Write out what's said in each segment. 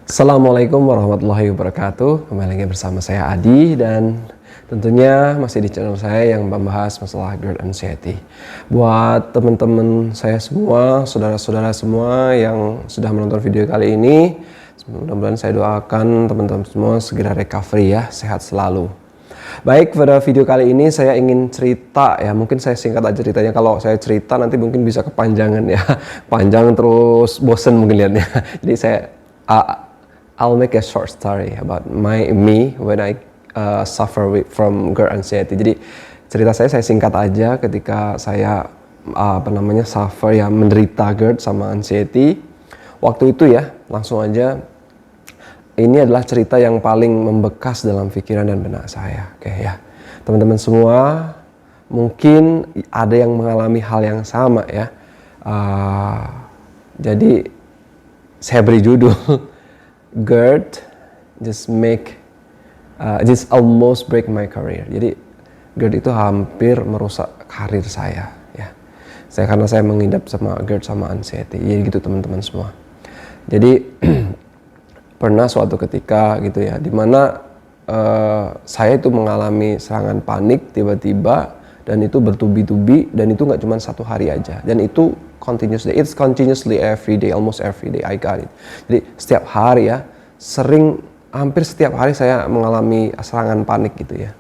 Assalamualaikum warahmatullahi wabarakatuh. Kembali lagi bersama saya Adi dan tentunya masih di channel saya yang membahas masalah GERD anxiety. Buat teman-teman saya semua, saudara-saudara semua yang sudah menonton video kali ini, mudah-mudahan saya doakan teman-teman semua segera recovery ya, sehat selalu. Baik, pada video kali ini saya ingin cerita ya, mungkin saya singkat aja ceritanya. Kalau saya cerita nanti mungkin bisa kepanjangan ya, panjang terus bosen mungkin lihatnya. Jadi I'll make a short story about me when I suffer from GERD anxiety. Jadi cerita saya singkat aja ketika saya suffer ya, menderita GERD sama anxiety. Waktu itu ya, langsung aja, ini adalah cerita yang paling membekas dalam pikiran dan benak saya. Oke ya, teman-teman semua mungkin ada yang mengalami hal yang sama ya. Jadi saya beri judul GERD just almost break my career. Jadi GERD itu hampir merusak karir saya ya. Karena saya mengidap sama GERD sama anxiety. Ya gitu teman-teman semua. Jadi pernah suatu ketika gitu ya, dimana saya itu mengalami serangan panik tiba-tiba, dan itu bertubi-tubi, dan itu nggak cuma satu hari aja, dan itu continuously every day, almost every day I got it. Jadi setiap hari ya, hampir setiap hari saya mengalami serangan panik gitu ya.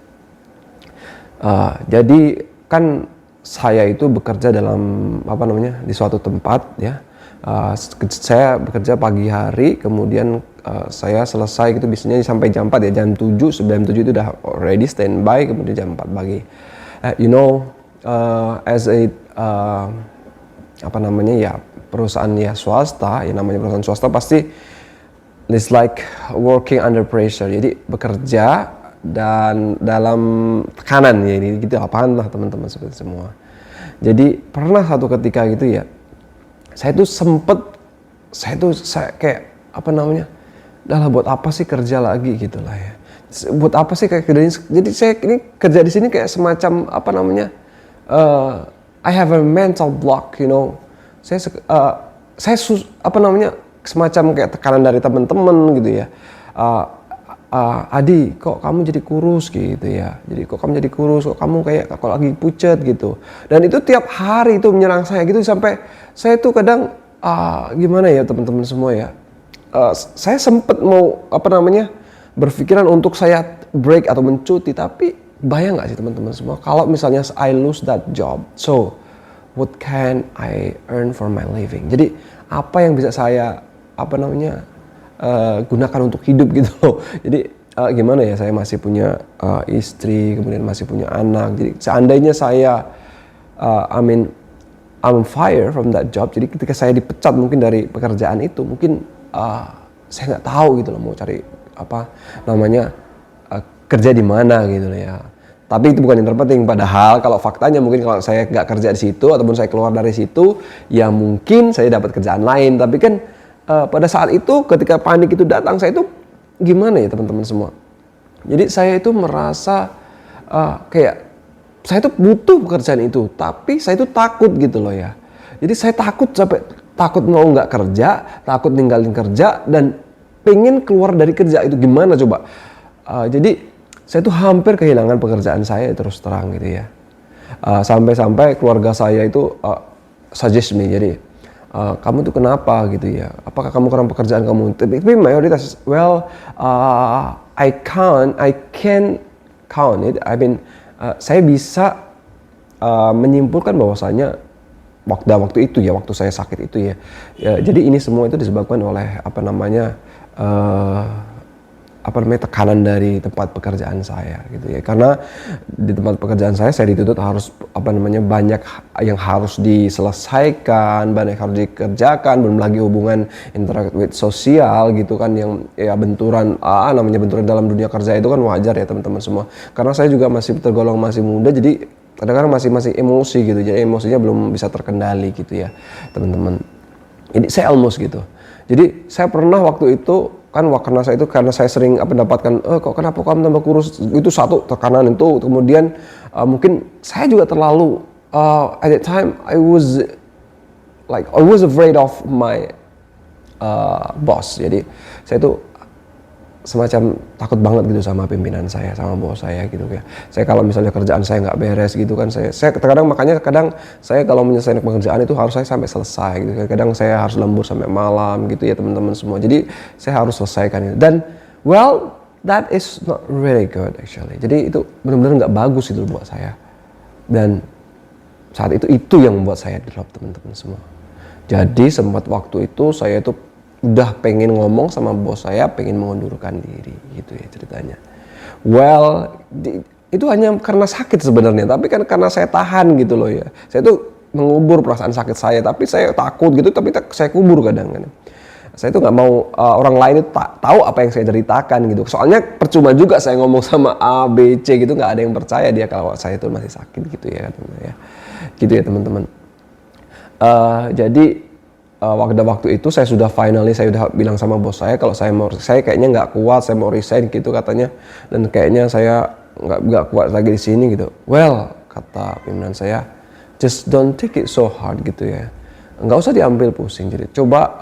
Jadi kan saya itu bekerja dalam di suatu tempat ya. Saya bekerja pagi hari, kemudian saya selesai gitu biasanya sampai jam 4 ya, jam 7, sebelum 7 itu udah ready standby, kemudian jam 4 pagi. As a perusahaan ya swasta, ya namanya perusahaan swasta pasti it's like working under pressure. Jadi bekerja dan dalam tekanan ya, ini gitu apaan lah teman-teman seperti semua. Jadi pernah satu ketika gitu ya, saya kayak udahlah buat apa sih kerja lagi gitu lah ya. Buat apa sih kayak kerja ini? Jadi saya ini kerja di sini kayak semacam I have a mental block, you know. Semacam kayak tekanan dari teman-teman gitu ya. Adi, kok kamu jadi kurus gitu ya. Jadi kok kamu kayak kalau lagi pucet gitu. Dan itu tiap hari itu menyerang saya gitu, sampai saya tuh kadang gimana ya teman-teman semua ya. Saya sempat mau berpikiran untuk saya break atau mencuti, tapi bayang nggak sih teman-teman semua kalau misalnya I lose that job, so what can I earn for my living? Jadi apa yang bisa saya gunakan untuk hidup gitu loh. Jadi gimana ya, saya masih punya istri, kemudian masih punya anak. Jadi seandainya saya I'm fired from that job, jadi ketika saya dipecat mungkin dari pekerjaan itu, mungkin saya nggak tahu gitu loh mau cari kerja di mana gitu loh ya. Tapi itu bukan yang terpenting, padahal kalau faktanya mungkin kalau saya nggak kerja di situ ataupun saya keluar dari situ, ya mungkin saya dapat kerjaan lain. Tapi kan pada saat itu ketika panik itu datang, saya itu gimana ya teman-teman semua. Jadi saya itu merasa kayak saya itu butuh pekerjaan itu, tapi saya itu takut gitu loh ya. Jadi saya takut mau nggak kerja, takut ninggalin kerja, dan pengen keluar dari kerja itu, gimana coba. Jadi saya tuh hampir kehilangan pekerjaan saya terus terang gitu ya. Sampai-sampai keluarga saya itu suggest me, jadi kamu tuh kenapa gitu ya? Apakah kamu kurang pekerjaan kamu? Tapi mayoritas, I can count it. Saya bisa menyimpulkan bahwasanya waktu itu ya, waktu saya sakit itu ya. Jadi ini semua itu disebabkan oleh tekanan dari tempat pekerjaan saya gitu ya. Karena di tempat pekerjaan saya dituntut harus banyak yang harus diselesaikan, banyak yang harus dikerjakan, belum lagi hubungan interact sosial gitu kan, yang ya benturan dalam dunia kerja itu kan wajar ya teman-teman semua. Karena saya juga masih tergolong masih muda, jadi kadang-kadang masih emosi gitu. Jadi emosinya belum bisa terkendali gitu ya teman-teman. Ini saya almost gitu. Jadi saya pernah waktu itu kan, karena saya sering mendapatkan kenapa kamu tambah kurus, itu satu tekanan itu. Kemudian mungkin saya juga terlalu at that time I was afraid of my bos. Jadi saya tuh semacam takut banget gitu sama pimpinan saya, sama bos saya gitu ya. Saya kalau misalnya kerjaan saya nggak beres gitu kan, saya kadang saya kalau menyelesaikan pekerjaan itu harus saya sampai selesai gitu. Kadang saya harus lembur sampai malam gitu ya teman-teman semua. Jadi saya harus selesaikan itu. Dan well, that is not really good actually. Jadi itu benar-benar nggak bagus itu buat saya. Dan saat itu yang membuat saya drop teman-teman semua. Jadi sempat waktu itu saya itu udah pengen ngomong sama bos saya, pengen mengundurkan diri gitu ya ceritanya. Well, itu hanya karena sakit sebenarnya, tapi kan karena saya tahan gitu loh ya. Saya tuh mengubur perasaan sakit saya, tapi saya takut gitu, tapi saya kubur kadang kan. Saya tuh nggak mau orang lain itu tahu apa yang saya ceritakan gitu. Soalnya percuma juga saya ngomong sama A, B, C gitu, nggak ada yang percaya dia kalau saya itu masih sakit gitu ya, ya. Gitu ya teman-teman. Jadi waktu itu saya sudah bilang sama bos saya kalau saya kayaknya nggak kuat, saya mau resign gitu katanya, dan kayaknya saya nggak kuat lagi di sini gitu. Well, kata pimpinan saya, just don't take it so hard gitu ya, nggak usah diambil pusing. Jadi coba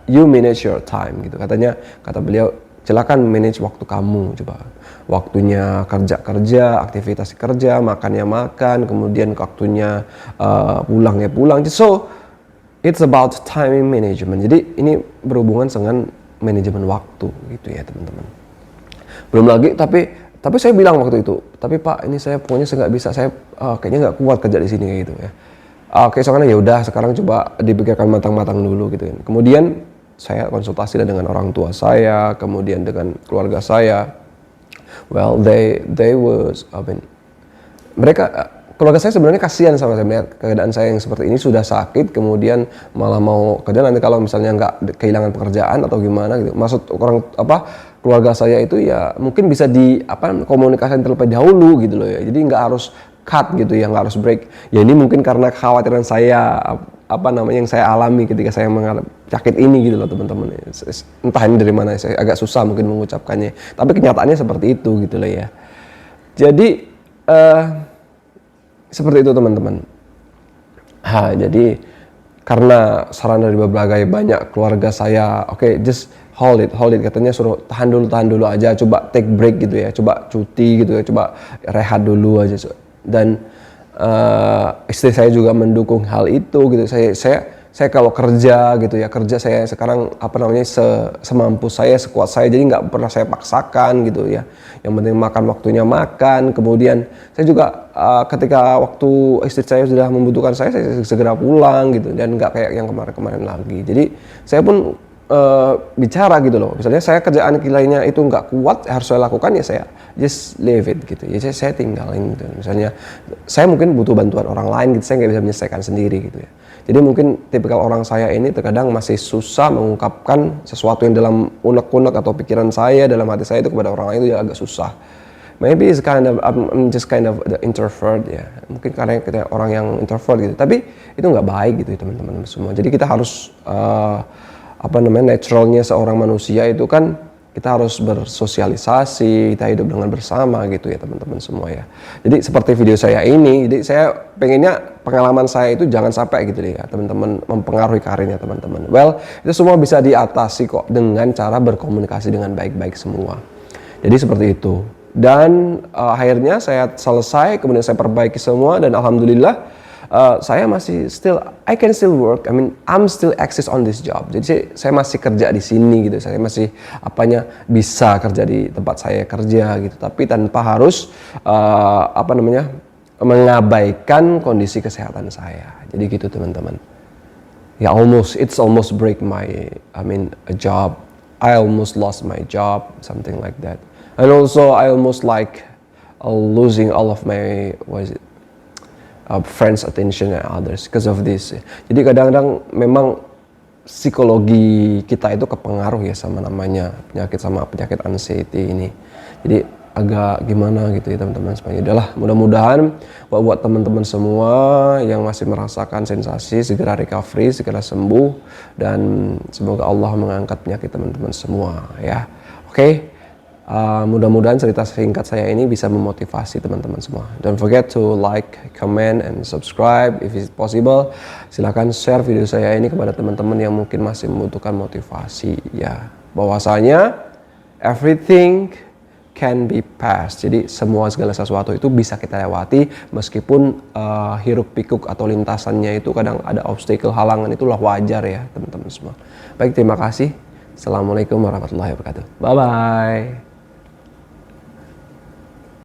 you manage your time gitu kata beliau, silakan manage waktu kamu, coba waktunya kerja, aktivitas kerja, makan, kemudian waktunya pulang. So it's about time management. Jadi ini berhubungan dengan manajemen waktu gitu ya teman-teman. Belum lagi tapi saya bilang waktu itu, tapi Pak ini saya nggak bisa, saya kayaknya nggak kuat kerja di sini kayak gitu ya. Keesokannya ya udah sekarang coba dipikirkan matang-matang dulu gitu kan. Kemudian saya konsultasi dengan orang tua saya, kemudian dengan keluarga saya. Well, keluarga saya sebenarnya kasihan sama saya melihat keadaan saya yang seperti ini, sudah sakit, kemudian malah mau kerja nanti kalau misalnya nggak kehilangan pekerjaan atau gimana gitu. Maksud keluarga saya itu ya mungkin bisa komunikasi terlebih dahulu gitu loh ya. Jadi nggak harus cut gitu ya, nggak harus break. Ya ini mungkin karena kekhawatiran saya yang saya alami ketika saya mengalami sakit ini gitu loh teman-teman. Entah ini dari mana, saya agak susah mungkin mengucapkannya. Tapi kenyataannya seperti itu gitu loh ya. Jadi seperti itu teman-teman. Jadi karena saran dari berbagai banyak keluarga saya, oke, just hold it, katanya suruh tahan dulu aja, coba take break gitu ya, coba cuti gitu ya, coba rehat dulu aja. Dan istri saya juga mendukung hal itu gitu. Saya kalau kerja gitu ya, kerja saya sekarang semampu saya, sekuat saya, jadi nggak pernah saya paksakan gitu ya. Yang penting makan waktunya makan. Kemudian saya juga ketika waktu istri saya sudah membutuhkan saya segera pulang gitu, dan nggak kayak yang kemarin lagi. Jadi saya pun bicara gitu loh, misalnya saya kerjaan lainnya itu nggak kuat, harus saya lakukan, ya saya just leave it gitu ya, saya tinggalin gitu. Misalnya saya mungkin butuh bantuan orang lain gitu, saya nggak bisa menyelesaikan sendiri gitu ya. Jadi mungkin tipikal orang saya ini terkadang masih susah mengungkapkan sesuatu yang dalam unek-unek atau pikiran saya, dalam hati saya itu kepada orang lain, itu ya agak susah. Maybe it's I'm just kind of the introvert ya, mungkin karena kita orang yang introvert gitu, tapi itu nggak baik gitu ya teman-teman semua. Jadi kita harus naturalnya seorang manusia itu kan kita harus bersosialisasi, kita hidup dengan bersama gitu ya teman-teman semua ya. Jadi seperti video saya ini, jadi saya pengennya pengalaman saya itu jangan sampai gitu ya teman-teman mempengaruhi karirnya teman-teman. Well, itu semua bisa diatasi kok dengan cara berkomunikasi dengan baik-baik semua. Jadi seperti itu. Dan akhirnya saya selesai, kemudian saya perbaiki semua, dan alhamdulillah saya masih I can still work. I'm still exist on this job. Jadi saya masih kerja di sini gitu. Saya masih bisa kerja di tempat saya kerja gitu. Tapi tanpa harus mengabaikan kondisi kesehatan saya. Jadi gitu teman-teman. Ya it's almost break a job. I almost lost my job, something like that. And also I almost losing all of my friends attention and others because of this. Jadi kadang-kadang memang psikologi kita itu kepengaruh ya sama penyakit anxiety ini. Jadi agak gimana gitu ya teman-teman semuanya. Udahlah, mudah-mudahan buat teman-teman semua yang masih merasakan sensasi segera recovery, segera sembuh, dan semoga Allah mengangkat penyakit teman-teman semua ya. Oke. Mudah-mudahan cerita singkat saya ini bisa memotivasi teman-teman semua. Don't forget to like, comment, and subscribe if it's possible. Silakan share video saya ini kepada teman-teman yang mungkin masih membutuhkan motivasi. Ya, bahwasanya everything can be passed. Jadi segala sesuatu itu bisa kita lewati meskipun hiruk pikuk atau lintasannya itu kadang ada obstacle, halangan, itulah wajar ya teman-teman semua. Baik, terima kasih. Assalamualaikum warahmatullahi wabarakatuh. Bye bye.